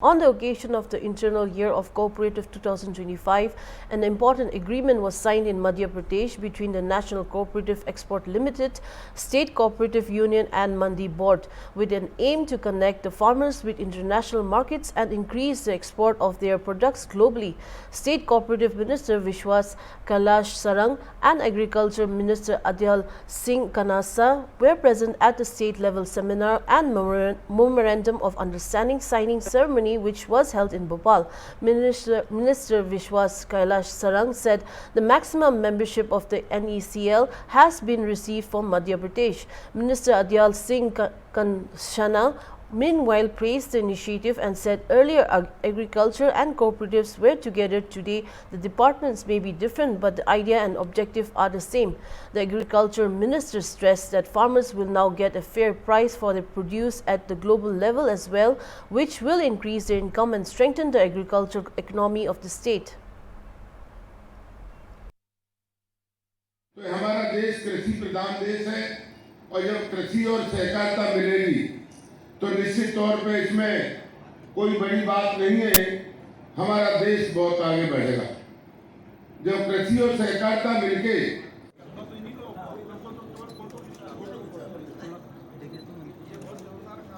On the occasion of the Internal Year of Cooperative 2025, an important agreement was signed in Madhya Pradesh between the National Cooperative Export Limited, State Cooperative Union and Mandi Board, with an aim to connect the farmers with international markets and increase the export of their products globally. State Cooperative Minister Vishwas Kailash Sarang and Agriculture Minister Adyal Singh Kanasa were present at the state-level seminar and Memorandum of Understanding signing ceremony which was held in Bhopal. Minister Vishwas Kailash Sarang said the maximum membership of the NECL has been received from Madhya Pradesh. Minister Adyal Singh Kanshana meanwhile praised the initiative and said earlier agriculture and cooperatives were together. Today the departments may be different, but the idea and objective are the same. The agriculture minister stressed that farmers will now get a fair price for their produce at the global level as well, which will increase their income and strengthen the agricultural economy of the state. तो हमारा देश कृषि प्रधान देश है और जब कृषि और सहकारिता मिलेगी तो निश्चित तौर पे इसमें कोई बड़ी बात नहीं है, हमारा देश बहुत आगे बढ़ेगा। जब कृषि और सहकारिता मिलके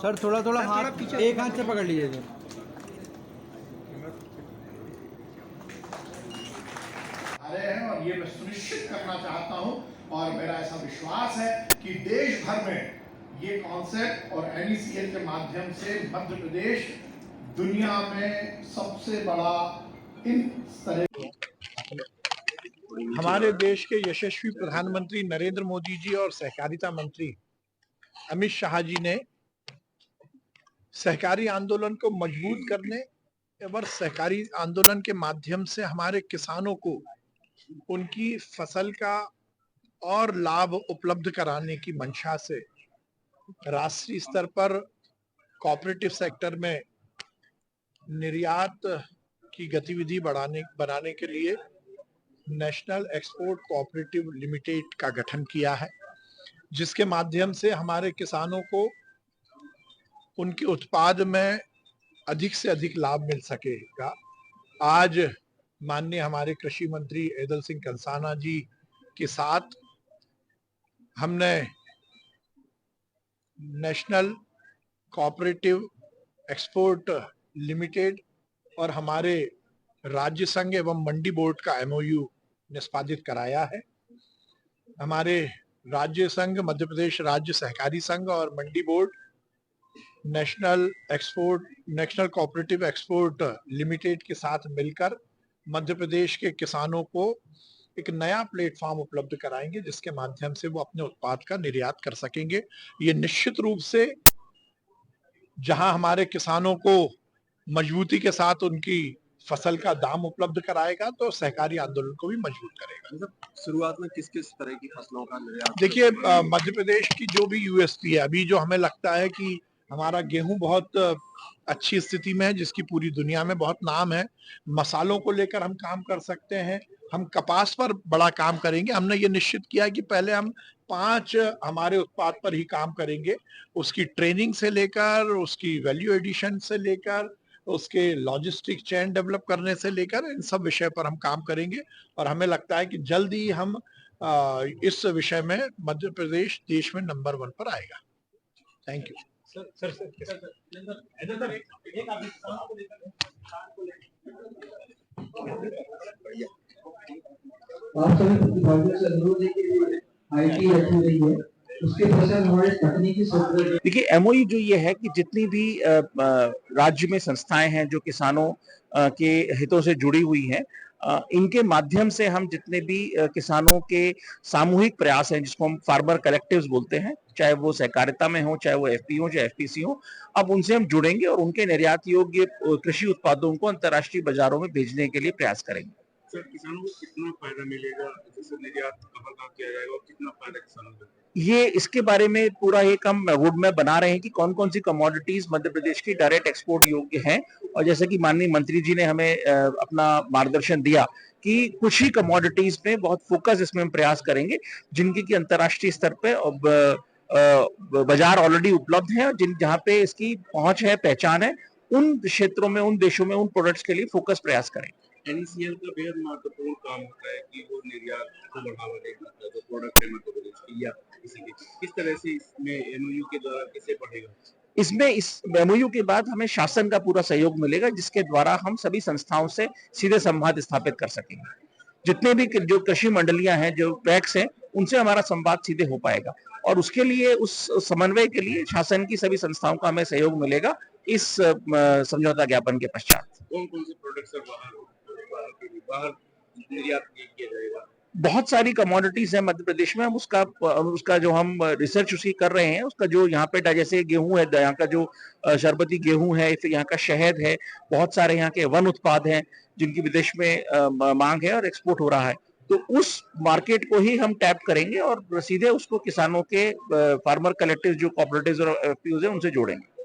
सर थोड़ा हाथ एक हाथ से पकड़ लीजिए सर। रहे हैं और ये मैं सुनिश्चित करना चाहता हूं और मेरा ऐसा विश्वास है कि देश भर में ये कॉन्सेप्ट और NECL के माध्यम से मध्य प्रदेश दुनिया में सबसे बड़ा इन तरह। हमारे देश के यशस्वी प्रधानमंत्री नरेंद्र मोदी जी और सहकारिता मंत्री अमित शाह जी ने सहकारी आंदोलन को मजबूत करने एवं सहकारी आंदोलन के माध्यम से हमारे किसानों को उनकी फसल का और लाभ उपलब्ध कराने की मंशा से राष्ट्रीय स्तर पर कोऑपरेटिव सेक्टर में निर्यात की गतिविधि बनाने के लिए नेशनल एक्सपोर्ट कोऑपरेटिव लिमिटेड का गठन किया है, जिसके माध्यम से हमारे किसानों को उनके उत्पाद में अधिक से अधिक लाभ मिल सकेगा। आज माननीय हमारे कृषि मंत्री ऐदल सिंह कंसाना जी के साथ हमने नेशनल कोऑपरेटिव एक्सपोर्ट लिमिटेड और हमारे राज्य संघ एवं मंडी बोर्ड का MOU निष्पादित कराया है। हमारे राज्य संघ, मध्य प्रदेश राज्य सहकारी संघ और मंडी board national cooperative export limited के साथ मिलकर मध्य प्रदेश के किसानों को एक नया प्लेटफॉर्म उपलब्ध कराएंगे, जिसके माध्यम से वो अपने उत्पाद का निर्यात कर सकेंगे। ये निश्चित रूप से जहां हमारे किसानों को मजबूती के साथ उनकी फसल का दाम उपलब्ध कराएगा, तो सहकारी आंदोलन को भी मजबूत करेगा। शुरुआत में किस किस तरह की फसलों का निर्यात? देखिए, मध्य प्रदेश की जो भी USP है, अभी जो हमें लगता है कि हमारा गेहूं बहुत अच्छी स्थिति में है, जिसकी पूरी दुनिया में बहुत नाम है। मसालों को लेकर हम काम कर सकते हैं, हम कपास पर बड़ा काम करेंगे। हमने ये निश्चित किया है कि पहले हम 5 हमारे उत्पाद पर ही काम करेंगे, उसकी ट्रेनिंग से लेकर, उसकी वैल्यू एडिशन से लेकर, उसके लॉजिस्टिक चेन डेवलप करने से लेकर, इन सब विषय पर हम काम करेंगे। और हमें लगता है कि जल्द ही हम इस विषय में मध्य प्रदेश देश में नंबर 1 पर आएगा। Thank you. आप सभी प्रतिभागियों से अनुरोध है कि IT रखी गई है, उसके पश्चात हमारे तकनीकी सत्र। देखिए, MOU जो ये है कि जितनी भी राज्य में संस्थाएं हैं जो किसानों के हितों से जुड़ी हुई हैं, इनके माध्यम से हम जितने भी किसानों के सामूहिक प्रयास हैं, जिसको हम फार्मर कलेक्टिव्स बोलते हैं, चाहे वो सहकारिता में हो, चाहे वो FP हो, चाहे FPC हो, अब उनसे हम जुड़ेंगे और उनके निर्यात योग्य कृषि उत्पादों को अंतर्राष्ट्रीय बाजारों में भेजने के लिए प्रयास करेंगे। सर, किसानों को कितना फायदा मिलेगा, जैसे निर्यात कहाँ किया जाएगा और कितना फायदा किसानों को? ये इसके बारे में पूरा एक हम रोड मैप बना रहे हैं कि कौन कौन सी कमोडिटीज मध्य प्रदेश की डायरेक्ट एक्सपोर्ट योग्य हैं। और जैसे कि माननीय मंत्री जी ने हमें अपना मार्गदर्शन दिया कि कुछ ही कमोडिटीज पे बहुत फोकस इसमें हम प्रयास करेंगे, जिनकी की अंतर्राष्ट्रीय स्तर पे बाजार ऑलरेडी उपलब्ध है और जहां पे इसकी पहुंच है, पहचान है, उन क्षेत्रों में, उन देशों में, उन प्रोडक्ट्स के लिए फोकस प्रयास करें। एनईसीएल का बेहद महत्वपूर्ण काम होता है कि वो निर्यात को बढ़ावा देगा, जो प्रोडक्ट है मध्य प्रदेश की या किसी की, किस तरह से इसमें एमओयू के द्वारा कैसे बढ़ेगा? इसमें इस एमओयू के बाद हमें शासन का पूरा सहयोग मिलेगा, जिसके द्वारा हम सभी संस्थाओं से सीधे संवाद स्थापित कर सकेंगे। जितने भी जो कृषि मंडलियां हैं, जो पैक्स हैं, उनसे हमारा संवाद सीधे हो पाएगा और उसके लिए, उस समन्वय के लिए शासन की सभी संस्थाओं का हमें सहयोग मिलेगा इस समझौता ज्ञापन के पश्चात। कौन कौन से प्रोडक्ट्स बाहर निर्यात किया जाएगा? बहुत सारी कमोडिटीज है मध्य प्रदेश में, हम उसका जो हम रिसर्च उसकी कर रहे हैं, उसका जो यहाँ पे जैसे गेहूं है, यहाँ का जो शरबती गेहूं है, फिर यहाँ का शहद है, बहुत सारे यहाँ के वन उत्पाद हैं जिनकी विदेश में मांग है और एक्सपोर्ट हो रहा है। तो उस मार्केट को ही हम टैप करेंगे और सीधे उसको किसानों के फार्मर कलेक्टिव जो कोऑपरेटिव्स और एफपीओज हैं उनसे जोड़ेंगे।